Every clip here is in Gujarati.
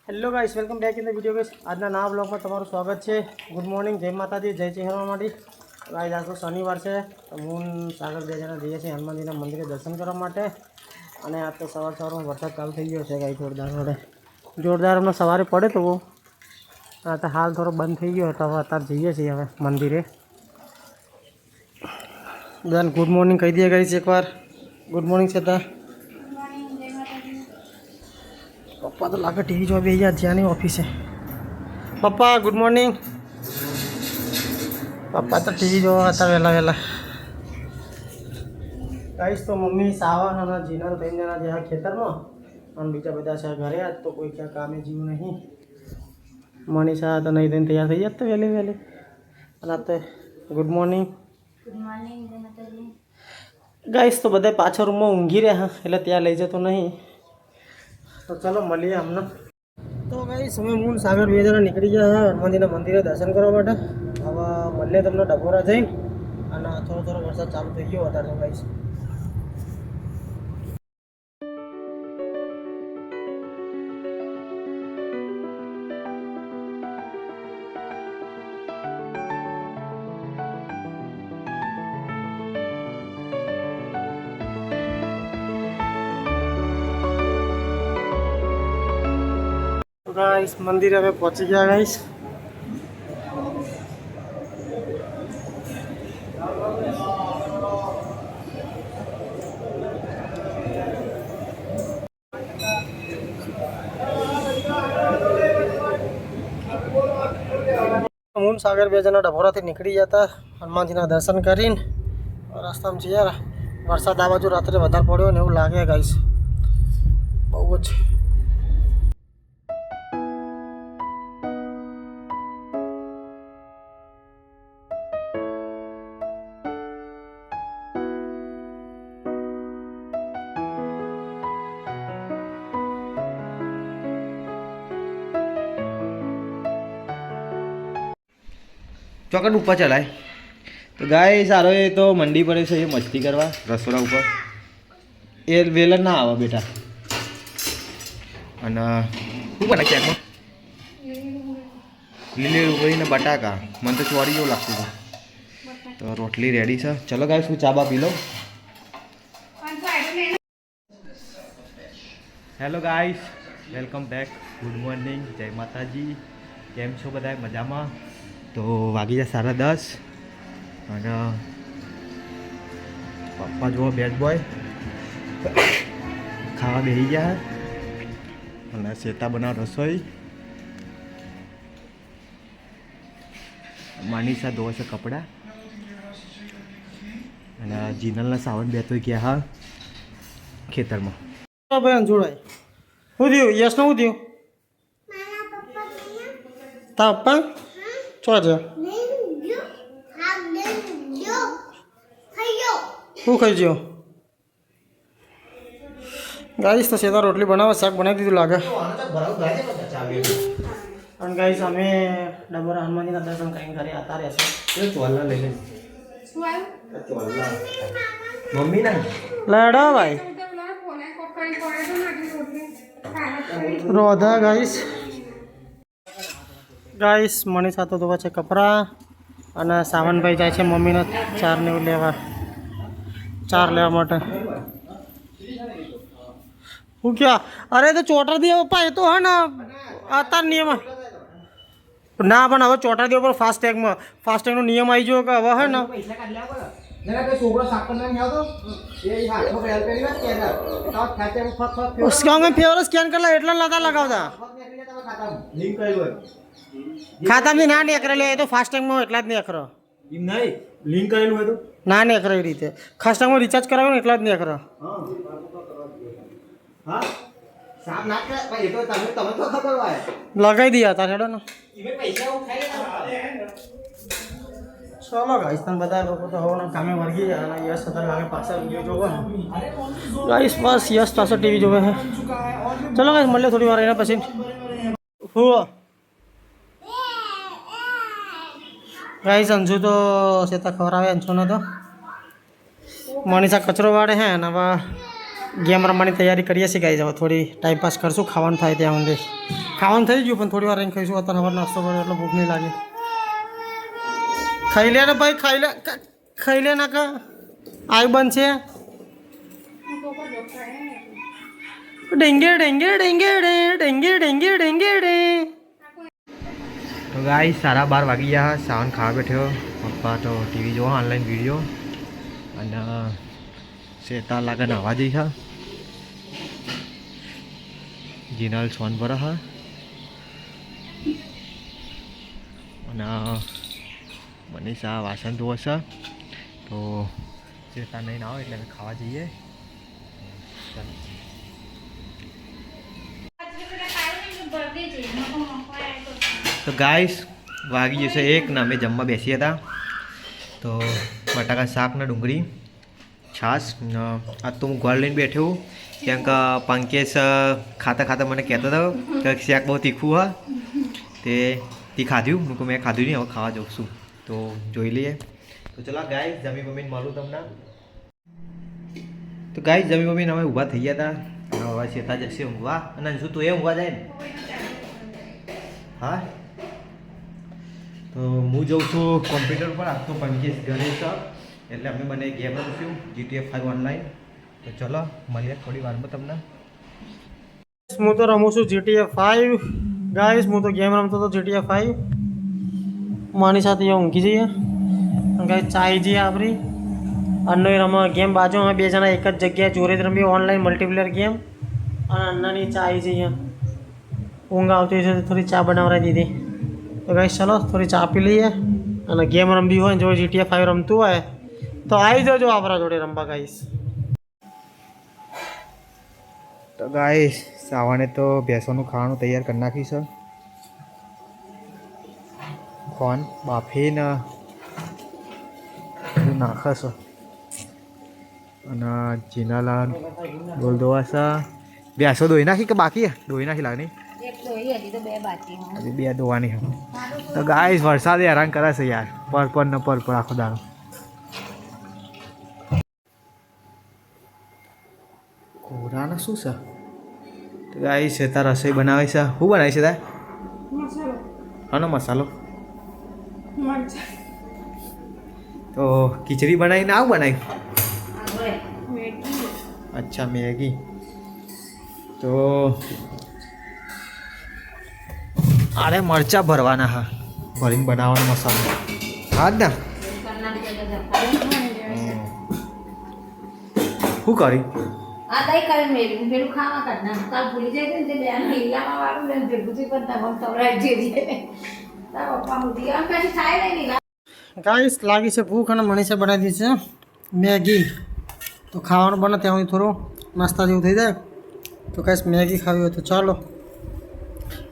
Hello guys, welcome back in the video guys. આજના નવા બ્લોગમાં તમારું સ્વાગત છે. ગુડ મોર્નિંગ, જય માતાજી, જય ચહેરવામાંથી. ગાઈસ, આજ તો શનિવાર છે. તો હું સાગર બે જણા જઈએ છીએ હનુમાનજીના મંદિરે દર્શન કરવા માટે. અને આજ તો સવારમાં વરસાદ ચાલુ થઈ ગયો છે ગાઈસ, જોરદાર હમણાં સવારે પડે તો આ તો હાલ થોડો બંધ થઈ ગયો. તો હવે અત્યારે જઈએ છીએ હવે મંદિરે. બધાને ગુડ મોર્નિંગ કહી દઈએ ગાઈસ એકવાર. ગુડ મોર્નિંગ છે તા પપ્પા તો લાગે ટીવી જોવા બેસી ગયા, જ્યાં નહીં ઓફિસે. પપ્પા ગુડ મોર્નિંગ. પપ્પા તો ટીવી જોવા હતા વહેલા. ગાઈસ તો મમ્મી સાવન અને જીનલ 3 જણા જ્યાં ખેતરમાં અને બીજા બધા છે ઘરે. આજ તો કોઈ ક્યાં કામે જીવું નહીં. મનીષા તો નહીં થઈને તૈયાર થઈ જાય તો વહેલી અને આ તો ગુડ મોર્નિંગ. ગાઈસ તો બધા પાછળ રૂમમાં ઊંઘી રહ્યા એટલે ત્યાં લઈ જતો નહીં. તો ચલો મળીએ હમણાં. તો ગાઈસ અમે હું સાગર બે જણા નીકળી ગયા હનુમાનજીના મંદિરે દર્શન કરવા માટે. હવે મળીએ તમને ડભોરા જઈને. અને થોડો વરસાદ ચાલુ થઈ ગયો અત્યારે તો ગાઈસ. गाइस मंदिर में पहुंच गया गाइस. હું સાગર બે જણા ડભોરાથી નીકળી જતા હનુમાનજીના દર્શન કરીને રસ્તામાં છીએ. યાર વરસાદ આ બાજુ રાત્રે વધારે પડ્યો ને એવું લાગે ગાઈસ, બહુ જ. ચોકડ ઉપર ચલાય તો ગાય સારો. એ તો મંડી પડે છે એ મસ્તી કરવા રસોડા ઉપર. એ વેલર ના આવે બેટા. અને શું બને ક્યાંક લીલી ડુંગળીને બટાકા. મને તો ચોરી જેવું લાગતું હતું. તો રોટલી રેડી છે. ચલો ગાય શું ચા બા પી લો. Hello guys, welcome back. Good morning, જય માતાજી. કેમ છો બધા? મજામાં? તો વાગી જાય 10:30 અને પપ્પા જુઓ બેડ બોય ખાવા બેસી ગયા અને શેતા બનાવ રસોઈ. માનીસા ધોવે છે કપડાં અને જીનલના સાવન બે તો ગયા હા ખેતરમાં. ભાઈ જોડાય શું થયું? યસ નું શું થયું? તા પપ્પા ચો છે શું ખાઈ ગયો? ગાઈસ તો સીધા રોટલી બનાવે, શાક બનાવી દીધું લાગે. અને ગાઈસ અમે ડબોરા હનુમાનજીના દર્શન કરીને ઘરે આવતા રહેશે. મમ્મી ના લડો ભાઈ રોધા. ગાઈસ મનીષા તો ધોવા છે કપડાં અને સાવનભાઈ જાય છે મમ્મીને ચાર લેવા માટે. હું ક્યાં? અરે તો ચોટા દે પપ્પા. એ તો હે ને અત્યાર નિયમ ના, પણ હવે ચોટા દેવા પર ફાસ્ટેગનો નિયમ આવી ગયો કે હવે હે ને ફેવર સ્કેન કરેલા એટલા નતા લગાવતા. ખાતામાં ના નેકરે લે. એ તો ફાસ્ટેગમાં એટલા જ નેકરો. લિંક કરેલું હોય તો ના નેકરો એ રીતે. ફાસ્ટેગમાં રિચાર્જ કરાવ્યું ને એટલા જ નેકરો. લગાવી દઈએ તાર હેડો ને. ચલો ગાઈસ, તને બધા લોકો તો હવે કામે વર્ગી જાય અને યશ અત્યારે લાગે પાછા વિડીયો જોવા. ગાઈસ બસ યશ પાછળ ટીવી જોવે છે. ચલો ગાઈસ મળીએ થોડી વાર એના પછી. હું ગાઈસ અંજુ તો સેતા ખવડાવે. અંજુને તો મનીષા કચરો વાળે હે ને હવે ગેમ રમવાની તૈયારી કરીએ છીએ ગાઈઝ. હવે થોડી ટાઈમ પાસ કરશું, ખાવાનું થાય ત્યાં સુધી. ખાવાનું થઈ ગયું પણ થોડી વાર રહીને ખાઈશું. અત્યારે હવે નાસ્તો કર્યો એટલે ભૂખ નહીં લાગે. ખાઈ લે ને ભાઈ, ખાઈ લે ના કા આઈ બંધ છે. ડેંગે ડેંગે ડેંગે ડે ડેંગે ડેંગે ડેંગે ડે. તો ગાઈ 12:30 વાગી ગયા. સાવન ખાવા બેઠ્યો. પપ્પા તો ટીવી જોવા ઓનલાઈન વિડીયો. અને શેતા લાગે નવા જઈ છે. જીનલ સોન પર હા. અને મનીષા વાસણ ધોવે છે. તો શેતા નહીં આવે એટલે અમે ખાવા જઈએ. ચાલો. તો ગાઈસ વાગી જશે 1 ને અમે જમવા બેસી હતા. તો બટાકા શાક ને ડુંગળી છાશ. આજ તો હું ઘર લઈને બેઠો કેમ કે પંકેશ ખાતા મને કહેતો હતો કે શાક બહુ તીખું હા. તે ખાધ્યું મેં ખાધું નહીં, હવે ખાવા જાઉં છું. તો જોઈ લઈએ. તો ચલો ગાઈસ જમી મમ્મીને મળું તમને. તો ગાઈસ જમી મમ્મીને અમે ઊભા થઈ ગયા હતા. હવે શેતા જશે ઊંઘવા. અને શું તું એ ઊંઘવા જાય ને? હા તો હું જઉં છું કોમ્પ્યુટર પર. આજ તો પંકેશ ઘરે છે એટલે અમે મને ગેમ રમશું GTA 5 ઓનલાઈન. તો ચલો મળીએ થોડી વારમાં તમને. હું તો રમું છું GTA 5 ગાઈસ. હું તો ગેમ રમતો હતો GTA 5. મારી સાથે ઊંઘી જઈએ ગાઈસ. ચાઈ જઈએ આપણી અન્નો રમવા ગેમ બાજુ. અમે 2 જણા એક જ જગ્યાએ જોડે જ રમીએ ઓનલાઈન મલ્ટીપ્લેયર ગેમ. અને અન્નાની ચાઈ જઈએ. ઊંઘ આવતી છે થોડી ચા બનાવરાઈ દીધી. તો ગાઈસ ચલો થોડી ચા પી લઈએ. અને ગેમ રમવી હોય જો GTA 5 રમતું હોય તો આવી જજો આપણા જોડે રમવા ગાઈસ. તો ગાઈસ સાવાને તો ભેંસોનું ખાવાનું તૈયાર કરી નાખ્યું છે. ખોન બાફીને બધું નાખે છે. અને જીનાલા ડોલ ધોવા છે. ભેંસો ધોઈ નાખી કે બાકી ધોઈ નાખી લાગણી? હજી 2 ધોવાની છે. તો ગાઈસ વરસાદે હેરાન કરે છે યાર. પર ને પર આખો દાડો. કોરાના શું છે? તો ગાઈસ શેતા રસોઈ બનાવે છે. શું બનાવે છે તાર? આનો મસાલો તો ખીચડી બનાવીને આવું બનાવી. અચ્છા મેગી. તો અરે મરચા ભરવાના હા, ભરીને બનાવવાનો મસાલો હા જ ને. શું કરી આ દઈ કરી મેલી પેલું ખાવા કાઢના કાલ ભૂલી જાય ને તે બેન હિલામાં વાળું ને ભેગું થી પણ તમામ ખવડાવી દેજે. તારા પપ્પા સુધી આમ કઈ થાય નહીં. ગાઈસ લાગી છે ભૂખ અને મનીષે બનાવી દીધી છે મેગી. તો ખાવાનું બને ત્યાં સુધી થોડું નાસ્તા જેવું થઈ જાય. તો ગાઈસ મેગી ખાવી હોય તો ચાલો.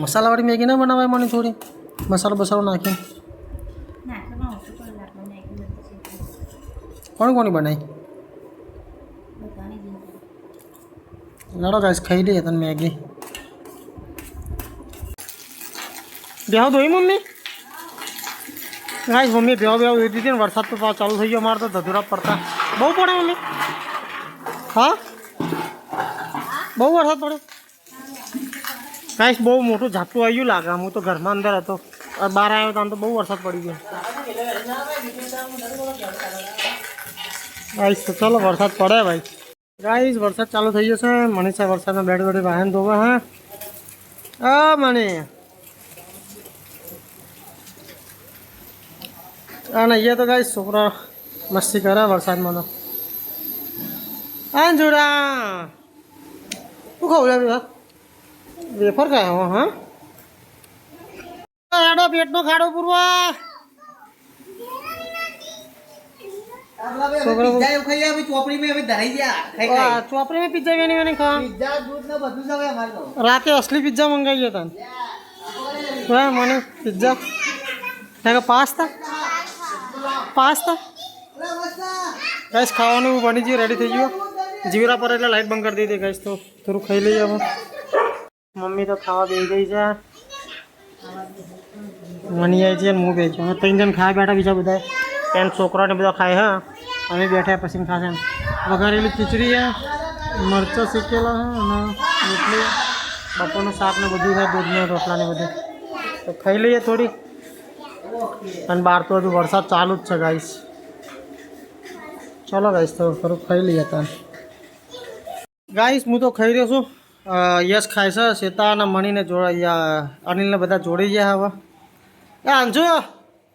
મસાલાવાળી મેગી ના બનાવાય મને થોડી મસાલો બસાલો નાખીને. કોની બનાવી? લડો ગાઈસ ખાઈ લઈએ તને મેગી. બેહો ધોઈ મમ્મી. ગાઈસ મમ્મી બેહો ધોઈ દીધી ને. વરસાદ તો ચાલુ થઈ ગયો. અમારે તો ધધુરા પડતા બહુ પડે મમ્મી. હા બહુ વરસાદ પડે ગાઈસ. બહુ મોટું ઝાપટું આવી ગયું લાગે. હું તો ઘરમાં અંદર હતો, બહાર આવ્યો તો બહુ વરસાદ પડી ગયો ગાઈસ. તો ચાલો વરસાદ પડે ભાઈ. ગાઈસ વરસાદ ચાલુ થઈ ગયો છે. મનીષા વરસાદમાં બેઠી વાહન ધોવા. હા મને અને અહીંયા તો ગાઈસ છોકરા મસ્તી કરે વરસાદમાં. તો હા જોડા શું ખાવું વેફર ખાય હા. આડો પેટનો ખાડો પૂરવા ચોપડી में पिज्जा वेनी खा रात असली पिज्जा मंगाई था मैंने पिज्जा पास्ता गैस खावा बनी जी रेडी थी गयो जीवरा पर એટલે લાઈટ બંધ કરી દીધી ગઈસ તો થોડું ખાઈ લઈએ હવે મમ્મી તો ખાવા બેસી ગઈ છે મની આવી છે હું બેસી છું ત્રણ જણ ખાવા બેઠા બીજા બધા એમ છોકરાને બધા ખાય હા અમે બેઠા પછી ખાશે વઘારેલી ખીચડી છે મરચાં શીખેલા છે અને રોટલી બપોરનું શાક ને બધું છે, દૂધને રોટલા ને બધું. તો ખાઈ લઈએ થોડી. અને બહાર તો હજુ વરસાદ ચાલુ જ છે ગાઈસ. ચલો ગાઈસ તો થોડુંક ખાઈ લઈએ તાર. ગાઈસ હું તો ખાઈ રહ્યો છું. યશ ખાય છે, શ્વેતા અને મણીને જોડા, અનિલને બધા જોડી ગયા હવે. અંશુ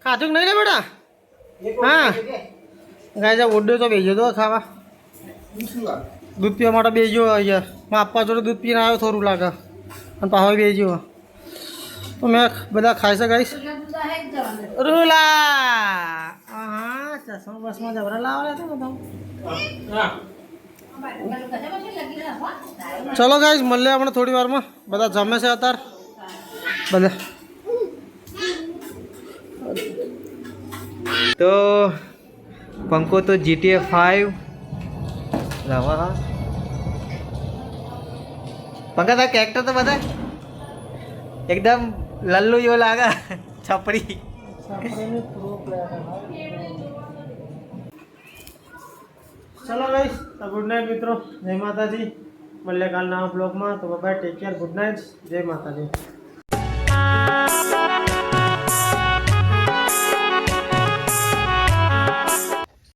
ખાધું નહીં ને બેટા? હા ગાઈસ આ ઓડો તો બેસ્યો તો ખાવા. દૂધ પીવા માટે બેસ્યો અહીંયા. માં આપવા જોડે દૂધ પીને આવ્યો થોડું લાગે અને પાછો બેસ્યો. તો મેં બધા ખાય છે ગાઈસ. રૂલા હા ચશ્મા બસમાં જબરા લાવવા તો બધા. ચલો ગાઈસ મળીએ આપણે થોડી વારમાં. બધા જમે છે અત્યારે બધા. તો પંકો તો GTA 5 લાવા. હા પંકા તાર કેરેક્ટર તો બધા એકદમ લલ્લુ જેવો લાગે. છપડી. ચલો ગાઈસ ગુડ નાઇટ મિત્રો. જય માતાજી. મળીએ કાલના બ્લોગમાં. તો bye take care. Good night. જય માતાજી.